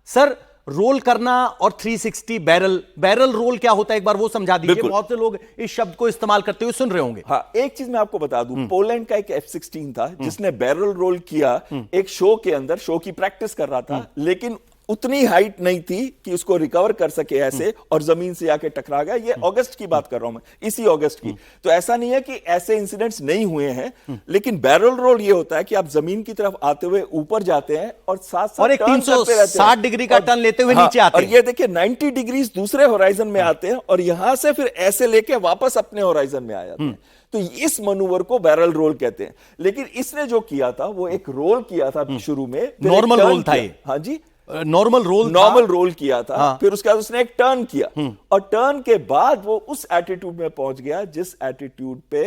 Sir role करना और 360 barrel role क्या होता है, एक बार वो समझा दीजिए। बहुत से लोग इस शब्द को इस्तेमाल करते हुए सुन रहे होंगे। हाँ, एक चीज मैं आपको बता दूं, पोलैंड का एक F-16 था जिसने बैरल रोल किया एक शो के अंदर, शो की प्रैक्टिस कर रहा था, लेकिन उतनी हाइट नहीं थी कि उसको रिकवर कर सके ऐसे, और जमीन से आके टकरा गया। ये अगस्त की बात कर रहा हूं मैं, इसी अगस्त की। तो ऐसा नहीं है कि ऐसे इंसिडेंट्स नहीं हुए हैं, लेकिन बैरल रोल ये होता है कि आप जमीन की तरफ आते हुए ऊपर जाते हैं और साथ साथ और एक 360 डिग्री का टर्न लेते हुए नीचे आते हैं। और ये देखिए 90 डिग्री दूसरे होराइजन में आते हैं और यहां से फिर ऐसे लेके वापस अपने होराइजन में आ जाते हैं। तो इस मनूवर को बैरल रोल कहते हैं। लेकिन इसने जो किया था वो एक रोल किया था शुरू में, नॉर्मल रोल था ये। हाँ जी, नॉर्मल रोल किया था। हाँ। फिर उसके बाद उसने एक टर्न किया और टर्न के बाद वो उस एटीट्यूड में पहुंच गया जिस एटीट्यूड पे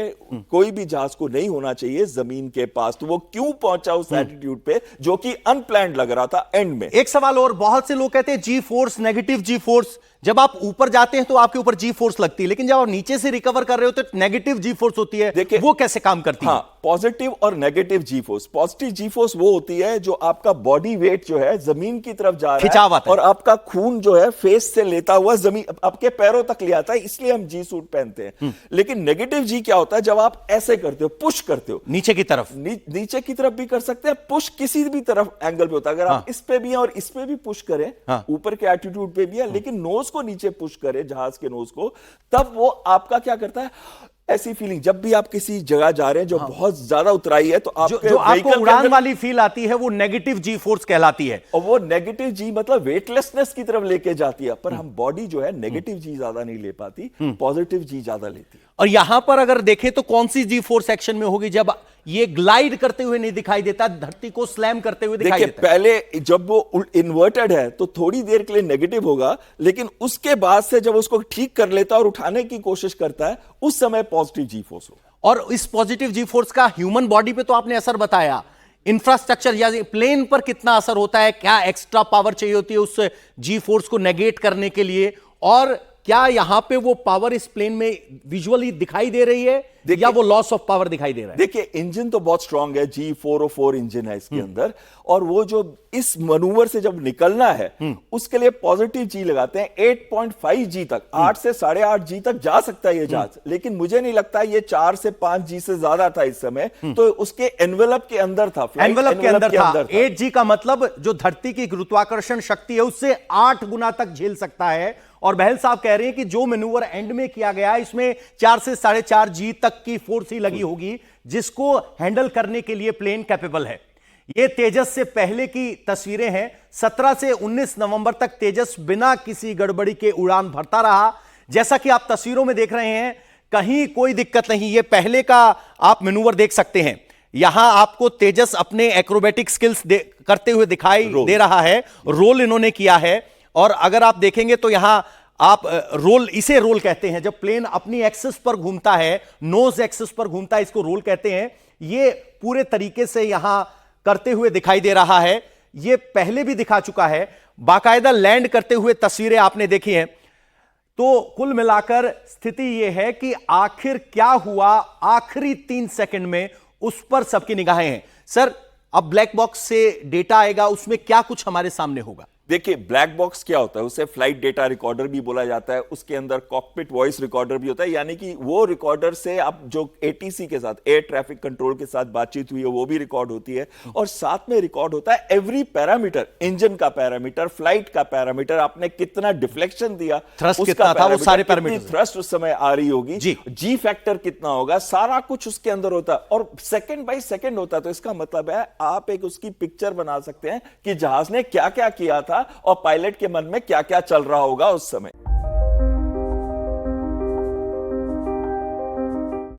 कोई भी जहाज को नहीं होना चाहिए जमीन के पास। तो वो क्यों पहुंचा उस एटीट्यूड पे जो कि अनप्लान्ड लग रहा था एंड में। एक सवाल और, बहुत से लोग कहते हैं जी फोर्स, नेगेटिव जी फोर्स। जब आप ऊपर जाते हैं तो आपके ऊपर जी फोर्स लगती है, लेकिन जब आप नीचे से रिकवर कर रहे हो तो नेगेटिव जी फोर्स होती है। देखिए वो कैसे काम करती है? पॉजिटिव और नेगेटिव जी फोर्स। पॉजिटिव जी फोर्स वो होती है जो आपका बॉडी वेट जो है जमीन की तरफ जा रहा है और आपका खून जो है फेस से लेता हुआ जमीन आपके पैरों तक ले आता है, इसलिए हम जी सूट पहनते हैं। लेकिन नेगेटिव जी क्या होता है? जब आप ऐसे करते हो, पुश करते हो नीचे की तरफ, नीचे की तरफ भी कर सकते हैं, पुश किसी भी तरफ एंगल पे होता है। अगर आप इस पे भी हैं और इस पे भी पुश करें, ऊपर के एटीट्यूड पे भी है, लेकिन नोज को नीचे पुश करें, जहाज के नोज को, तब वो आपका क्या करता है, ऐसी फीलिंग जब भी आप किसी जगह जा रहे हैं जो बहुत ज्यादा उतराई है, तो जो आपको उड़ान वाली फील आती है वो नेगेटिव जी फोर्स कहलाती है। और वो नेगेटिव जी मतलब वेटलेसनेस की तरफ लेके जाती है। पर हम बॉडी जो है नेगेटिव जी ज्यादा नहीं ले पाती, पॉजिटिव जी ज्यादा लेती है। और यहां पर अगर देखें तो कौन सी जी फोर्स एक्शन में होगी? जब ये ग्लाइड करते हुए नहीं दिखाई देता, धरती को स्लैम करते हुए दिखाई देता। पहले जब वो इन्वर्टेड है तो थोड़ी देर के लिए नेगेटिव होगा, लेकिन उसके बाद से जब उसको ठीक कर लेता और उठाने की कोशिश करता है, उस समय पॉजिटिव जी फोर्स होगा। और इस पॉजिटिव जी फोर्स का ह्यूमन बॉडी पे तो आपने असर बताया, इंफ्रास्ट्रक्चर या प्लेन पर कितना असर होता है? क्या एक्स्ट्रा पावर चाहिए होती है उस जी फोर्स को नेगेट करने के लिए? और क्या यहां पे वो पावर इस प्लेन में विजुअली दिखाई दे रही है या वो लॉस ऑफ पावर दिखाई दे रहा है? देखिए इंजन तो बहुत स्ट्रांग है, G404 इंजन है इसके अंदर, और वो जो इस मनूवर से जब निकलना है उसके लिए पॉजिटिव जी लगाते हैं 8.5 जी तक, 8 से 8.5 जी तक जा सकता है ये जहाज। लेकिन मुझे नहीं लगता ये 4 से 5 जी से ज्यादा था इस समय, तो उसके एनवेलप के अंदर था, एनवेलप के अंदर था। 8 जी का मतलब जो धरती की गुरुत्वाकर्षण शक्ति है उससे 8 गुना तक झेल सकता है। और बहल साहब कह रहे हैं कि जो मैन्यूवर एंड में किया गया इसमें 4 से 4.5 जी तक की फोर्स ही लगी होगी, जिसको हैंडल करने के लिए प्लेन कैपेबल है। ये तेजस से पहले की तस्वीरें हैं। 17 से 19 नवंबर तक तेजस बिना किसी गड़बड़ी के उड़ान भरता रहा। जैसा कि आप तस्वीरों में देख रहे हैं, कहीं कोई दिक्कत नहीं। ये पहले का आप मैन्यूवर देख सकते हैं। यहां आपको तेजस अपने एक्रोबेटिक स्किल्स करते हुए दिखाई दे रहा है। रोल इन्होंने किया है। और अगर आप देखेंगे तो यहां आप रोल, इसे रोल कहते हैं। जब प्लेन अपनी एक्सिस पर घूमता है, नोज एक्सिस पर घूमता है, इसको रोल कहते हैं। ये पूरे तरीके से यहां करते हुए दिखाई दे रहा है। ये पहले भी दिखा चुका है। बाकायदा लैंड करते हुए तस्वीरें आपने देखी हैं। तो कुल मिलाकर स्थिति यह है कि आखिर क्या हुआ आखिरी 3 सेकंड में, उस पर सबकी निगाहें हैं। सर, अब ब्लैक बॉक्स से डेटा आएगा, उसमें क्या कुछ हमारे सामने होगा? देखिए ब्लैक बॉक्स क्या होता है, उसे फ्लाइट डेटा रिकॉर्डर भी बोला जाता है। उसके अंदर कॉकपिट वॉइस रिकॉर्डर भी होता है, यानी कि वो रिकॉर्डर से आप जो एटीसी के साथ, एयर ट्रैफिक कंट्रोल के साथ बातचीत हुई है वो भी रिकॉर्ड होती है। और साथ में रिकॉर्ड होता है एवरी पैरामीटर, इंजन का पैरामीटर, फ्लाइट का पैरामीटर, आपने कितना डिफ्लेक्शन दिया, थ्रस्ट कितना था, वो सारे पैरामीटर, थ्रस्ट उस समय आ रही होगी, जी फैक्टर कितना होगा, सारा कुछ उसके अंदर होता है। और सेकंड बाय सेकंड होता है। तो इसका मतलब है आप एक उसकी पिक्चर बना सकते हैं कि जहाज ने क्या क्या किया था और पायलट के मन में क्या क्या चल रहा होगा उस समय।